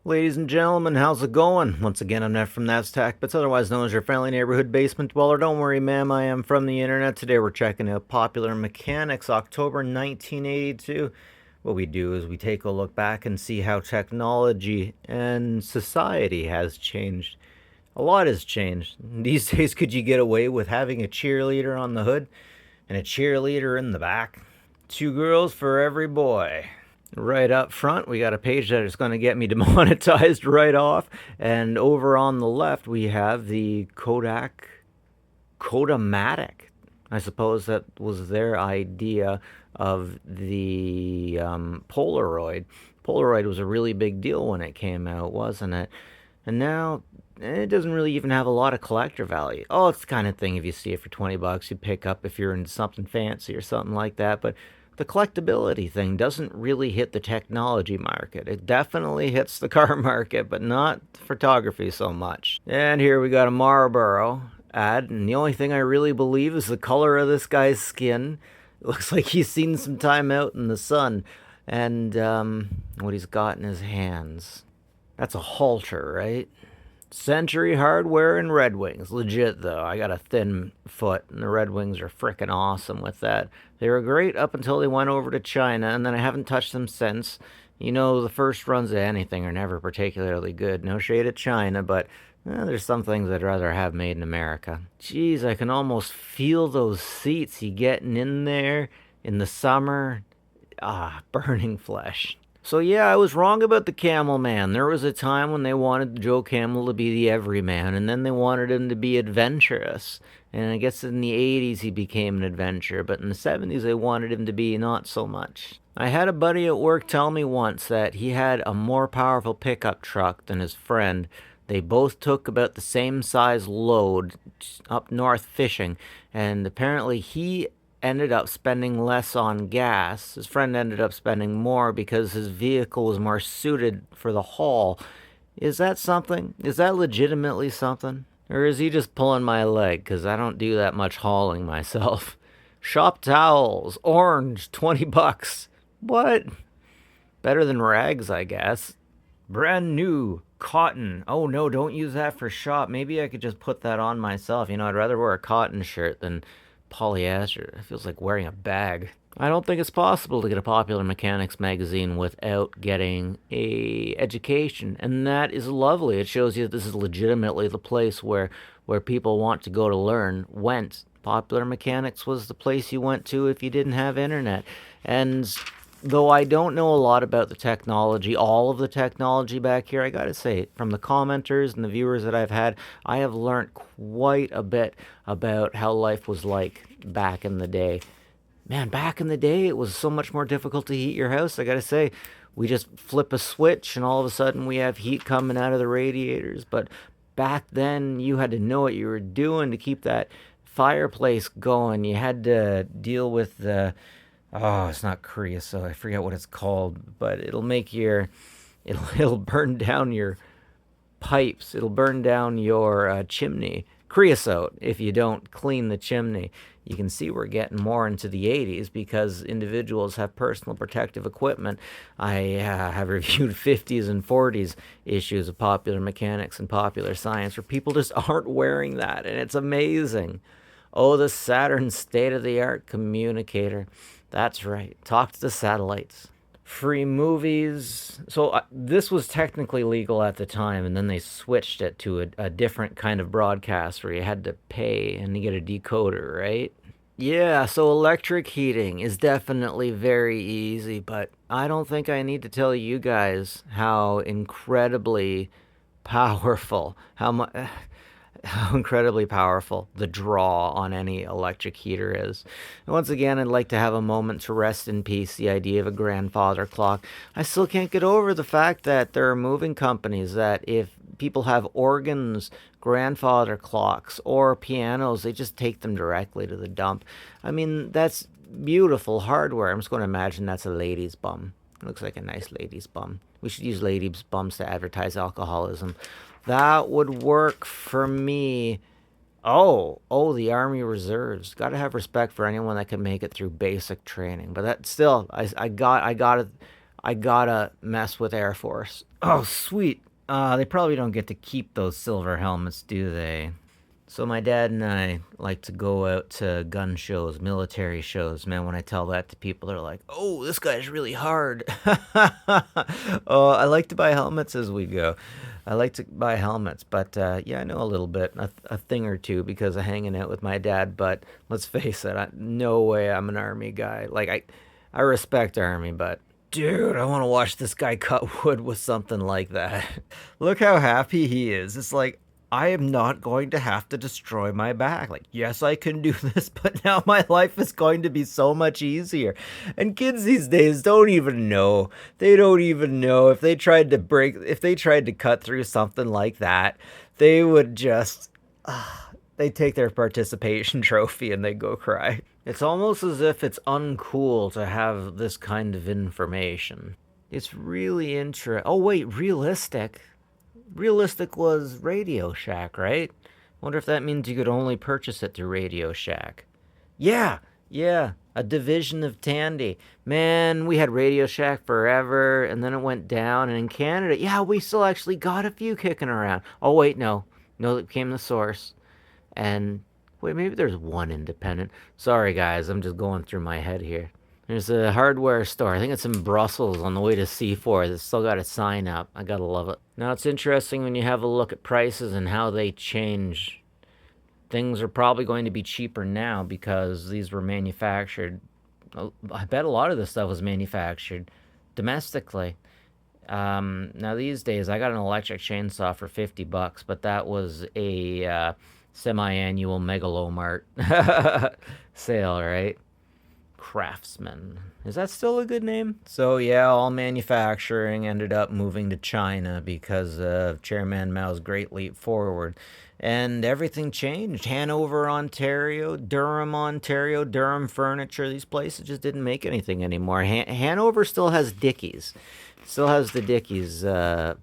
Ladies and gentlemen, how's it going? Once again, I'm Neff from That's Tech, but otherwise known as your friendly neighborhood basement dweller. Don't worry, ma'am, I am from the internet. Today we're checking out Popular Mechanics, October 1982. What we do is we take a look back and see how technology and society has changed. A lot has changed. These days, could you get away with having a cheerleader on the hood and a cheerleader in the back? Two girls for every boy. Right up front, we got a page that is going to get me demonetized right off. And over on the left, we have the Kodak Kodamatic. I suppose that was their idea of the Polaroid. Polaroid was a really big deal when it came out, wasn't it? And now it doesn't really even have a lot of collector value. Oh, it's the kind of thing if you see it for 20 bucks, you pick up if you're into something fancy or something like that. But the collectability thing doesn't really hit the technology market. It definitely hits the car market, but not photography so much. And here we got a Marlboro ad, and the only thing I really believe is the color of this guy's skin. It looks like he's seen some time out in the sun. And what he's got in his hands. That's a halter, right? Century Hardware and Red Wings. Legit, though. I got a thin foot, and the Red Wings are frickin' awesome with that. They were great up until they went over to China, and then I haven't touched them since. You know, the first runs of anything are never particularly good. No shade at China, but there's some things I'd rather have made in America. Jeez, I can almost feel those seats you getting in there in the summer. Ah, burning flesh. So yeah, I was wrong about the Camel Man. There was a time when they wanted Joe Camel to be the everyman, and then they wanted him to be adventurous. And I guess in the 80s he became an adventurer, but in the 70s they wanted him to be not so much. I had a buddy at work tell me once that he had a more powerful pickup truck than his friend. They both took about the same size load up north fishing, and apparently he ended up spending less on gas. His friend ended up spending more because his vehicle was more suited for the haul. Is that something? Is that legitimately something? Or is he just pulling my leg? Because I don't do that much hauling myself. Shop towels, orange, 20 bucks. What? Better than rags, I guess. Brand new, cotton. Oh no, don't use that for shop. Maybe I could just put that on myself. You know, I'd rather wear a cotton shirt than polyester. It feels like wearing a bag. I don't think it's possible to get a Popular Mechanics magazine without getting a education, and that is lovely. It shows you that this is legitimately the place where people want to go to learn went. Popular Mechanics was the place you went to if you didn't have internet. And though I don't know a lot about the technology, all of the technology back here, I gotta say, from the commenters and the viewers that I've had, I have learned quite a bit about how life was like back in the day. Man, back in the day, it was so much more difficult to heat your house. I gotta say, we just flip a switch and all of a sudden we have heat coming out of the radiators. But back then, you had to know what you were doing to keep that fireplace going. You had to deal with the, oh, it's not creosote. I forget what it's called, but it'll burn down your pipes. It'll burn down your chimney. Creosote if you don't clean the chimney. You can see we're getting more into the 80s because individuals have personal protective equipment. I have reviewed 50s and 40s issues of Popular Mechanics and Popular Science where people just aren't wearing that, and it's amazing. Oh, the Saturn state-of-the-art communicator. That's right. Talk to the satellites. Free movies. So this was technically legal at the time, and then they switched it to a different kind of broadcast where you had to pay and you get a decoder, right? Yeah, so electric heating is definitely very easy, but I don't think I need to tell you guys how incredibly powerful, how incredibly powerful the draw on any electric heater is. And once again, I'd like to have a moment to rest in peace the idea of a grandfather clock. I still can't get over the fact that there are moving companies that if people have organs, grandfather clocks, or pianos, they just take them directly to the dump. I mean, that's beautiful hardware. I'm just going to imagine that's a lady's bum. It looks like a nice lady's bum. We should use ladies' bums to advertise alcoholism. That would work for me. Oh, the Army Reserves. Got to have respect for anyone that can make it through basic training. But that still, I got it. I gotta mess with Air Force. Oh, sweet. They probably don't get to keep those silver helmets, do they? So my dad and I like to go out to gun shows, military shows. Man, when I tell that to people, they're like, "Oh, this guy's really hard." Oh, I like to buy helmets as we go. I like to buy helmets, but yeah, I know a little bit, a thing or two because of hanging out with my dad. But let's face it, no way I'm an army guy. Like I respect army, but dude, I want to watch this guy cut wood with something like that. Look how happy he is. It's like, I am not going to have to destroy my back. Like, yes, I can do this, but now my life is going to be so much easier. And kids these days don't even know. They don't even know if they tried to cut through something like that, they would just, they take their participation trophy and they go cry. It's almost as if it's uncool to have this kind of information. It's really interesting. Oh, wait, realistic? Realistic was Radio Shack, right? Wonder if that means you could only purchase it through Radio Shack. Yeah, yeah, a division of Tandy. Man, we had Radio Shack forever, and then it went down. And in Canada, yeah, we still actually got a few kicking around. Oh, wait, no. No, that became the source. And wait, maybe there's one independent. Sorry, guys, I'm just going through my head here. There's a hardware store. I think it's in Brussels on the way to C4. It's still got a sign up. I gotta love it. Now, it's interesting when you have a look at prices and how they change. Things are probably going to be cheaper now because these were manufactured. I bet a lot of this stuff was manufactured domestically. Now these days, I got an electric chainsaw for $50, but that was a semi-annual Megalomart sale, right? Craftsman. Is that still a good name? So yeah, all manufacturing ended up moving to China because of Chairman Mao's Great Leap Forward. And everything changed. Hanover, Ontario, Durham Furniture. These places just didn't make anything anymore. Hanover still has Dickies. Still has the Dickies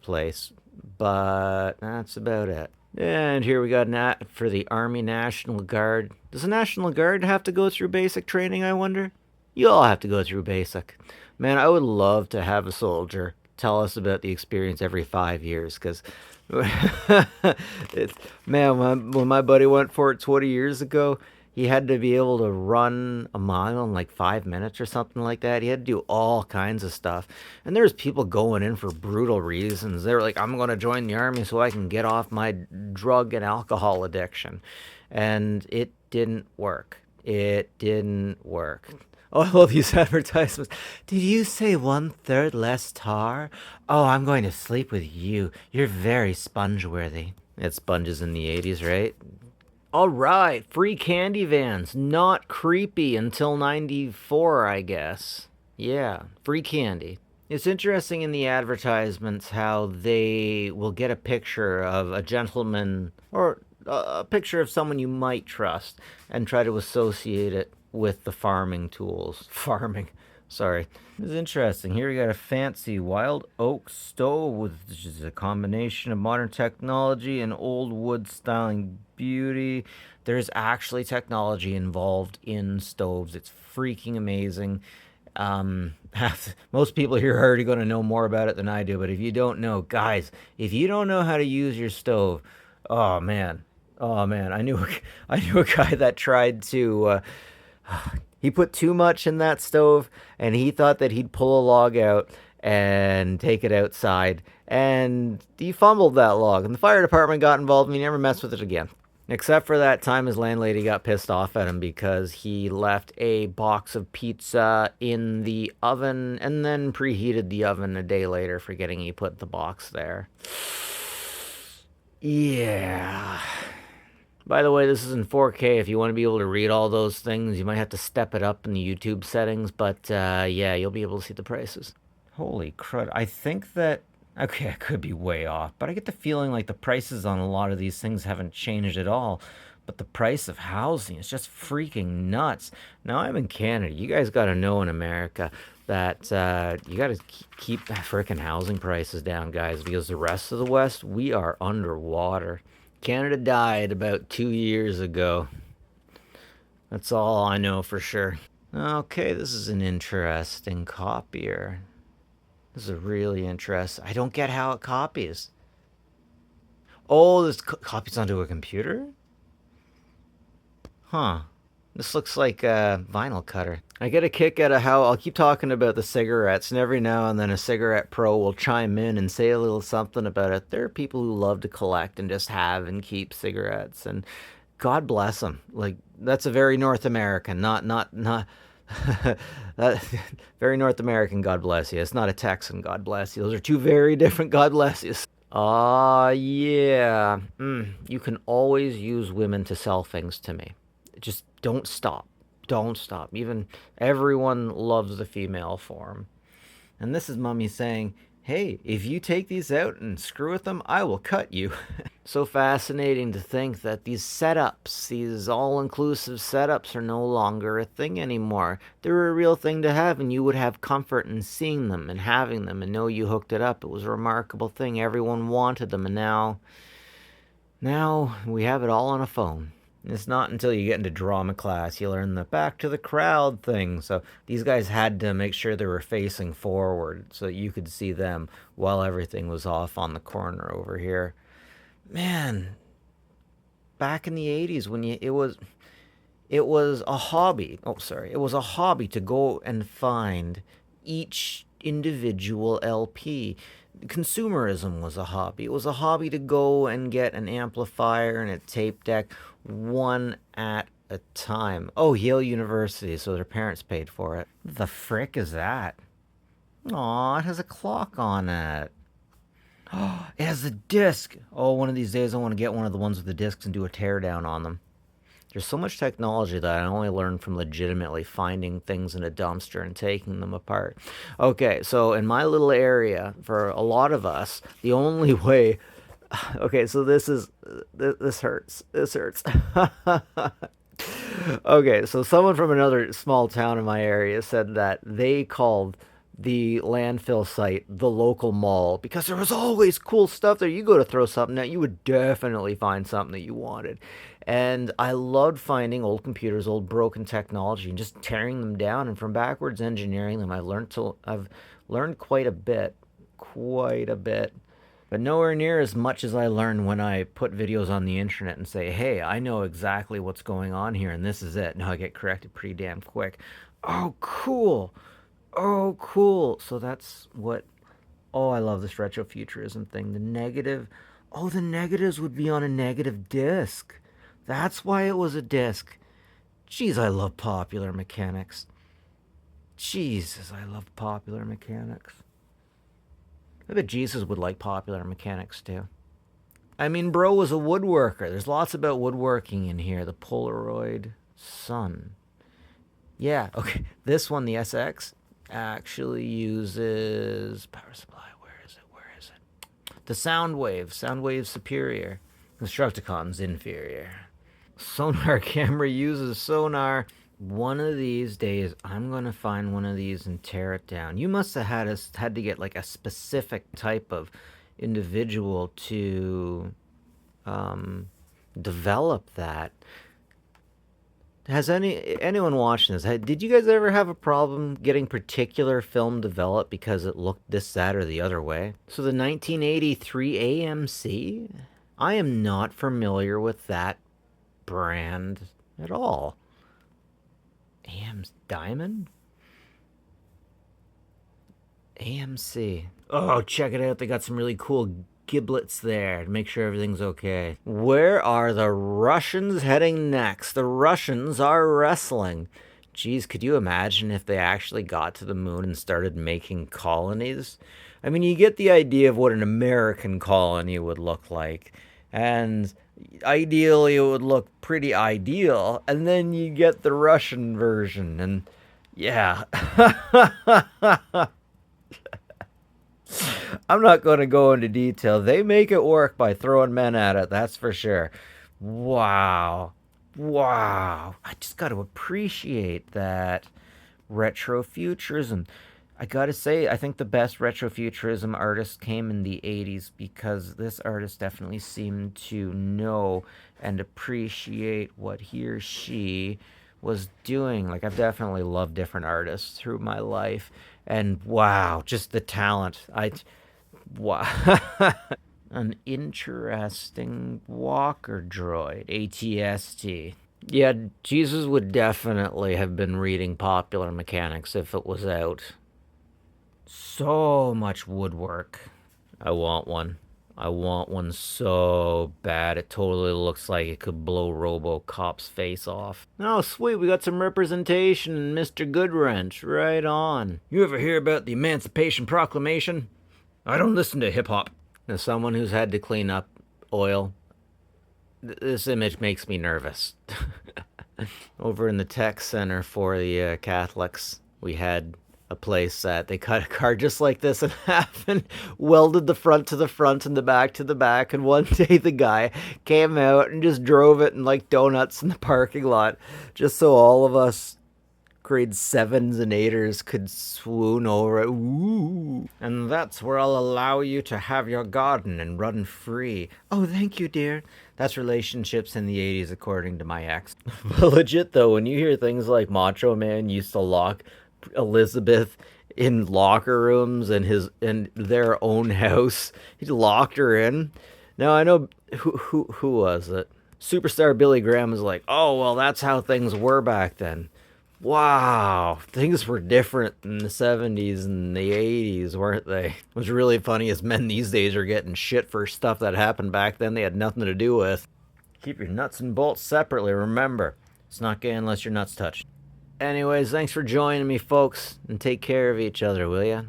place. But that's about it. And here we got for the Army National Guard. Does the National Guard have to go through basic training, I wonder? You all have to go through basic. Man, I would love to have a soldier tell us about the experience every 5 years, because it's, man, when my buddy went for it 20 years ago, he had to be able to run a mile in like 5 minutes or something like that. He had to do all kinds of stuff. And there's people going in for brutal reasons. They're like, I'm going to join the army so I can get off my drug and alcohol addiction. And it didn't work. It didn't work. Oh, I love these advertisements. Did you say 1/3 less tar? Oh, I'm going to sleep with you. You're very sponge-worthy. It's sponges in the 80s, right? All right, free candy vans. Not creepy until 94, I guess. Yeah, free candy. It's interesting in the advertisements how they will get a picture of a gentleman or a picture of someone you might trust and try to associate it with the farming tools. Farming. Sorry. It's interesting. Here we got a fancy wild oak stove, which is a combination of modern technology and old wood styling beauty. There's actually technology involved in stoves. It's freaking amazing. Um, Most people here are already going to know more about it than I do, but if you don't know, guys, if you don't know how to use your stove, oh man, I knew I knew a guy that tried to. He put too much in that stove, and he thought that he'd pull a log out and take it outside, and he fumbled that log, and the fire department got involved, and he never messed with it again. Except for that time his landlady got pissed off at him because he left a box of pizza in the oven and then preheated the oven a day later, forgetting he put the box there. Yeah. By the way, this is in 4K. If you want to be able to read all those things, you might have to step it up in the YouTube settings, but yeah, you'll be able to see the prices. Holy crud. I think that, okay, I could be way off, but I get the feeling like the prices on a lot of these things haven't changed at all. But the price of housing is just freaking nuts. Now, I'm in Canada. You guys got to know in America that you got to keep freaking housing prices down, guys, because the rest of the West, we are underwater. Canada died about 2 years ago. That's all I know for sure. Okay, this is an interesting copier. This is really interesting. I don't get how it copies. Oh, this copies onto a computer? Huh. This looks like a vinyl cutter. I get a kick out of how I'll keep talking about the cigarettes, and every now and then a cigarette pro will chime in and say a little something about it. There are people who love to collect and just have and keep cigarettes, and God bless them. Like, that's a very North American, not. that, very North American, God bless you. It's not a Texan, God bless you. Those are two very different God bless yous. Yeah. You can always use women to sell things to me. Just don't stop. Don't stop. Even everyone loves the female form. And this is Mummy saying, hey, if you take these out and screw with them, I will cut you. So fascinating to think that these setups, these all-inclusive setups, are no longer a thing anymore. They're a real thing to have, and you would have comfort in seeing them and having them and know you hooked it up. It was a remarkable thing. Everyone wanted them, and now we have it all on a phone. It's not until you get into drama class you learn the back to the crowd thing. So these guys had to make sure they were facing forward so you could see them while everything was off on the corner over here. Man, back in the 80s when it was a hobby. Oh, sorry. It was a hobby to go and find each individual LP. Consumerism was a hobby. It was a hobby to go and get an amplifier and a tape deck one at a time. Oh, Yale University, so their parents paid for it. The frick is that? Aw, it has a clock on it. It has a disc. Oh, one of these days I want to get one of the ones with the discs and do a teardown on them. There's so much technology that I only learned from legitimately finding things in a dumpster and taking them apart. Okay, so in my little area, for a lot of us, the only way. Okay, so this hurts. This hurts. Okay, so someone from another small town in my area said that they called the landfill site the local mall because there was always cool stuff there. You go to throw something out, you would definitely find something that you wanted. And I loved finding old computers, old broken technology, and just tearing them down. And from backwards engineering them, I've learned quite a bit, but nowhere near as much as I learned when I put videos on the internet and say, hey, I know exactly what's going on here, and this is it. Now I get corrected pretty damn quick. Oh, cool. Oh, cool. So that's what. Oh, I love this retrofuturism thing. The negative. Oh, the negatives would be on a negative disc. That's why it was a disc. Jeez, I love popular mechanics. Jesus, I love popular mechanics. I bet Jesus would like popular mechanics too. I mean, bro was a woodworker. There's lots about woodworking in here. The Polaroid Sun. Yeah, okay. This one, the SX, actually uses power supply. Where is it? Where is it? The Soundwave Superior. Constructicon's inferior. Sonar camera uses sonar. One of these days, I'm gonna find one of these and tear it down. You must have had to get like a specific type of individual to develop that. Has anyone watching this? Did you guys ever have a problem getting particular film developed because it looked this, that, or the other way? So the 1983 AMC, I am not familiar with that brand at all. AM's Diamond? AMC. Oh, check it out. They got some really cool giblets there to make sure everything's okay. Where are the Russians heading next? The Russians are wrestling. Geez, could you imagine if they actually got to the moon and started making colonies? I mean, you get the idea of what an American colony would look like. And ideally, it would look pretty ideal. And then you get the Russian version. And yeah. I'm not going to go into detail. They make it work by throwing men at it, that's for sure. Wow. Wow. I just got to appreciate that retrofuturism. I gotta say, I think the best retrofuturism artist came in the 80s because this artist definitely seemed to know and appreciate what he or she was doing. Like, I've definitely loved different artists through my life, and wow, just the talent. Wow. An interesting walker droid, ATST. Yeah, Jesus would definitely have been reading Popular Mechanics if it was out. So much woodwork. I want one. I want one so bad. It totally looks like it could blow RoboCop's face off. Oh, sweet. We got some representation in Mr. Goodwrench. Right on. You ever hear about the Emancipation Proclamation? I don't listen to hip hop. As someone who's had to clean up oil, this image makes me nervous. Over in the tech center for the Catholics, we had a place that they cut a car just like this in half and welded the front to the front and the back to the back. And one day the guy came out and just drove it in like donuts in the parking lot, just so all of us grade 7s and 8ers could swoon over it. Ooh. And that's where I'll allow you to have your garden and run free. Oh, thank you, dear. That's relationships in the 80s, according to my ex. But legit, though, when you hear things like Macho Man used to lock Elizabeth in locker rooms in their own house, he locked her in. Now, I know, who was it? Superstar Billy Graham was like, oh, well, that's how things were back then. Wow, things were different in the 70s and the 80s, weren't they? What's really funny is men these days are getting shit for stuff that happened back then they had nothing to do with. Keep your nuts and bolts separately, remember. It's not gay unless your nuts touch. Anyways, thanks for joining me, folks, and take care of each other, will ya?